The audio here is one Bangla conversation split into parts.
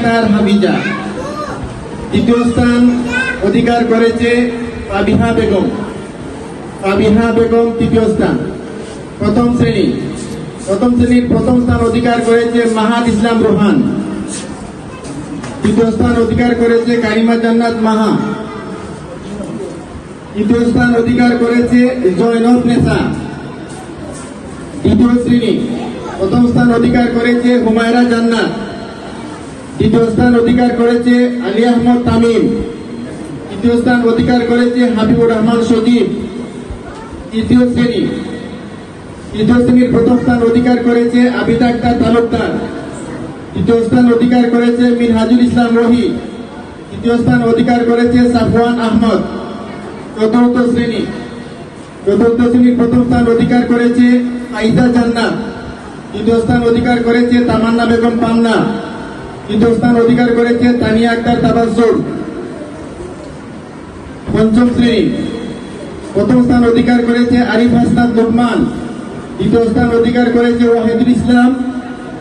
আক্তার হাবিজা। দ্বিতীয় স্থান অধিকার করেছে ফাবিহা বেগম। ফাবিহা বেগম তৃতীয় স্থান। প্রথম শ্রেণীর প্রথম স্থান অধিকার করেছে মাহাদ ইসলাম রোহান। দ্বিতীয় স্থান অধিকার করেছে কারিমা জান্নাত মাহা। তৃতীয় স্থান অধিকার করেছে জয়নব নেসা। দ্বিতীয় শ্রেণী প্রথম স্থান অধিকার করেছে হুমায়রা জান্নাত। দ্বিতীয় স্থান অধিকার করেছে আলী আহমদ তামিম। তৃতীয় স্থান অধিকার করেছে হাবিবুর রহমান সজীব। তৃতীয় শ্রেণীর প্রথম স্থান অধিকার করেছে আবিদ আক্তার তালুকদার। তৃতীয় স্থান অধিকার করেছে মিনহাজুল ইসলাম রহি। তৃতীয় স্থান অধিকার করেছে সাফওয়ান আহমদ। চতুর্থ শ্রেণীর প্রথম স্থান অধিকার করেছে আইজা জান্নাত। তৃতীয় স্থান অধিকার করেছে তামান্না বেগম পান্না। তৃতীয় স্থান অধিকার করেছে তানিয়া আক্তার তাবাজ্জুল। পঞ্চম শ্রেণী প্রথম স্থান অধিকার করেছে আরিফ হাসান লোকমান। দ্বিতীয় স্থান অধিকার করেছে ওয়াহিদুল ইসলাম।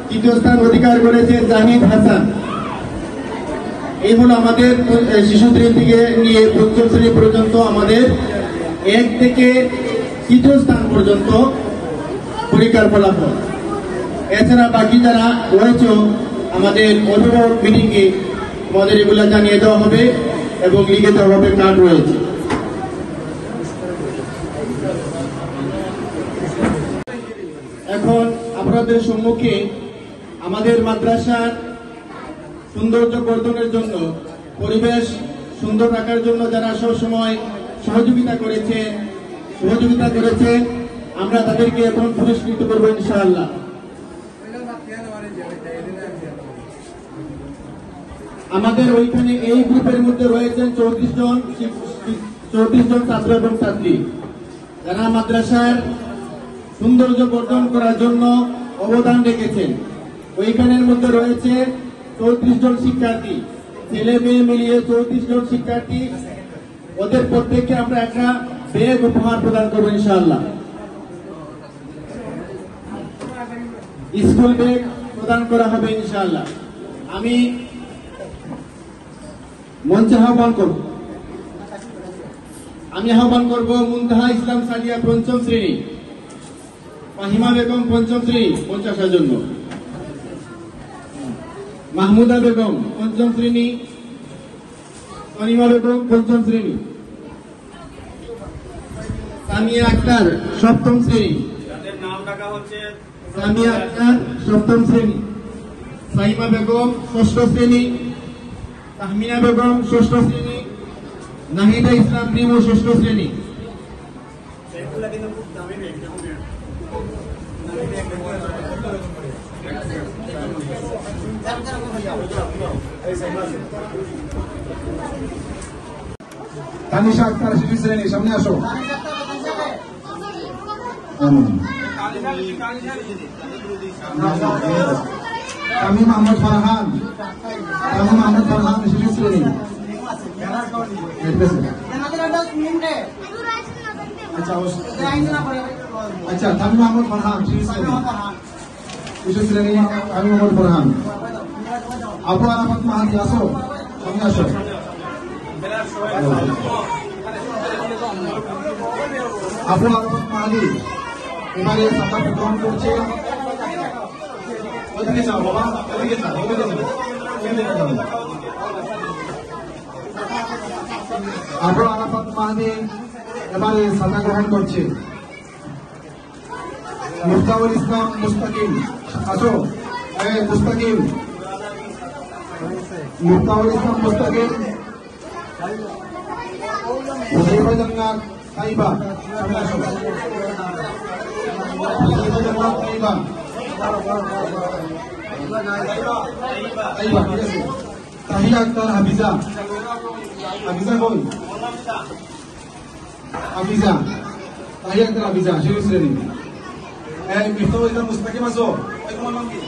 তৃতীয় স্থান অধিকার করেছে জাহিদ হাসান। এই হলো আমাদের শিশু শ্রেণী থেকে নিয়ে পঞ্চম শ্রেণী পর্যন্ত আমাদের 1 থেকে 3য় স্থান পর্যন্ত পরীক্ষার ফলাফল। এছাড়া বাকি যারা রয়েছে আমাদের অভিভাবক মিটিংয়ে আমাদের এগুলা জানিয়ে দেওয়া হবে এবং লিখে দেওয়া হবে কার্ড রয়েছে। এখন আপনাদের সম্মুখে আমাদের মাদ্রাসার সৌন্দর্য বর্ধনের জন্য, পরিবেশ সুন্দর রাখার জন্য যারা সবসময় সহযোগিতা করেছে আমরা তাদেরকে এখন পুরস্কৃত করবো ইনশাআল্লাহ। আমাদের ওইখানে এই গ্রুপের মধ্যে রয়েছেন 34 জন ছাত্র এবং ছাত্রী যারা মাদ্রাসার সৌন্দর্য বর্ধন করার জন্য অবদান রেখেছেন। ওইখানের মধ্যে রয়েছে 34 জন শিক্ষার্থী, ছেলে মেয়ে মিলিয়ে 34 জন শিক্ষার্থী। ওদের প্রত্যেককে আমরা একটা ব্যাগ উপহার প্রদান করবো ইনশাআল্লাহ। স্কুল ব্যাগ প্রদান করা হবে ইনশাআল্লাহ। আমি মঞ্চে আহ্বান করব মুনতাহা ইসলাম সাদিয়া পঞ্চম শ্রেণী, ফাহিমা বেগম পঞ্চম শ্রেণী মঞ্চে আসার জন্য, মাহমুদা বেগম পঞ্চম শ্রেণী, তনিমা বেগম পঞ্চম শ্রেণী, সামিয়া আক্তার সপ্তম শ্রেণী, সামিয়া আক্তার সপ্তম শ্রেণী, সাইমা বেগম ষষ্ঠ শ্রেণী, তাহমিনা বেগম ষষ্ঠ শ্রেণী, নাহিদা ইসলাম প্রিমো ষষ্ঠ শ্রেণী। তানিশা আক্তার শিশু শ্রেণী, সামনে আসো। তামিম আহমদ ফারহান শিশু শ্রেণী। আচ্ছা, তামিম আহমদ ফারহান শিশু শ্রেণী, তামিম আহমদ ফারহান। আবু আরাফাত মাহাদি আসো, সামনে আসো। আবু আরাফাত মাহাদি এবারে সাফাত গ্রহণ করছে। ওদিকে যাও বাবা, ওদিকে যাও। আবু আরাফাত মাহাদি এবারে সাদা গ্রহণ করছে। মুস্তাউল ইসলাম মুস্তাকিম আসো। মুস্তাকিম, মুস্তাউল ইসলাম মুস্তাকিম। হুসাইবা জান্নাত তাইবা, সামনে আসো। হুসাইবা জান্নাত তাইবা, তাইবা, ঠিক আছে। তাহিয়া আক্তার হাফিজা, হাফিজা কই? হাফিজা, তাহিয়া আক্তার হাফিজা শিশু শ্রেণী। মিফতাহুল ইসলাম মুস্তাকিম আসো। তোমার নাম কি?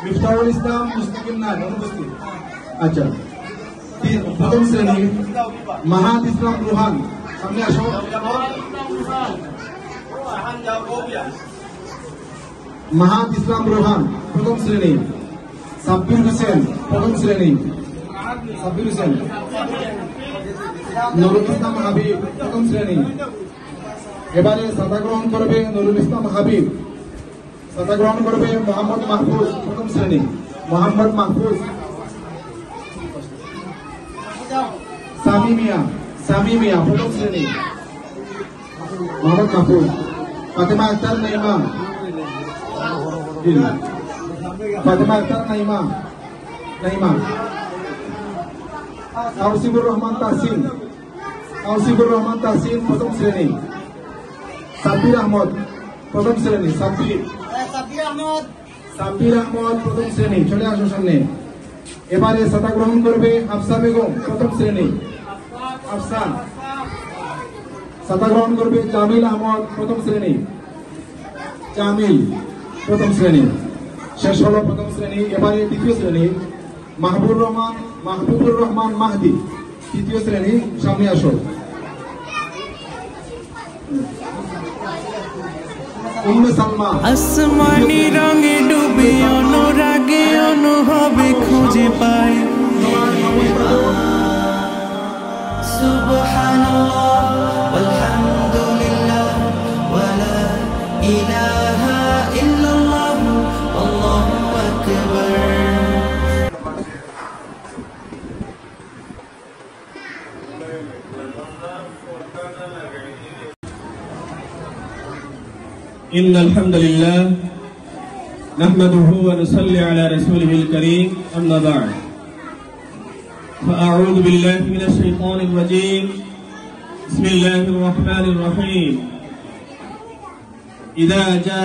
মিফতাহুল ইসলাম মুস্তাকিম না অনুপস্থিত। আচ্ছা, প্রথম শ্রেণী মাহাদ ইসলাম রোহান সামনে আসো। মাহাত ইসলাম রোহান প্রথম শ্রেণী। সাব্বির হোসেন প্রথম শ্রেণী। সাব্বির হোসেন। নুরুল ইসলাম হাবিব প্রথম শ্রেণী। এবারে সাদা গ্রহণ করবে নুরুল ইসলাম হাবিব। সাদা গ্রহণ করবে মোহাম্মদ মাহফুজ প্রথম শ্রেণী। মোহাম্মদ মাহফুজ। সামি মিয়া প্রথম শ্রেণী। মোহাম্মদ মাহফুজ। ফাতেমা আক্তার নাইমা। ফাতেমা আক্তার নাইমা। তাওসিফুর রহমান তাহসিন প্রথম শ্রেণী। সাব্বির আহমদ প্রথম শ্রেণী। সাব্বির আহমদ প্রথম শ্রেণী। চলে আসো সামনে। এবারে সাদা গ্রহণ করবে হাফসা বেগম প্রথম শ্রেণী। হাফসা। সাদা গ্রহণ করবে জামিল আহমদ প্রথম শ্রেণী। জামিল প্রথম শ্রেণী। শেষ হলো প্রথম শ্রেণী। এবারে দ্বিতীয় শ্রেণী মাহবুবুর রহমান মাহদি তৃতীয় শ্রেণী। সামনে আসো। উম্মে সালমা। আসমানি রঙে ডুবে অনুরাগে অনুভবে খুঁজে পাই সুবহানাল্লাহ ওয়ালহামদুলিল্লাহ ওয়ালা ইলাহা ইল্লাল্লাহ আল্লাহু আকবার। إن الحمد لله نحمده ونصلي على رسوله الكريم أما بعد فأعوذ بالله من الشيطان الرجيم بسم الله الرحمن الرحيم إذا جاء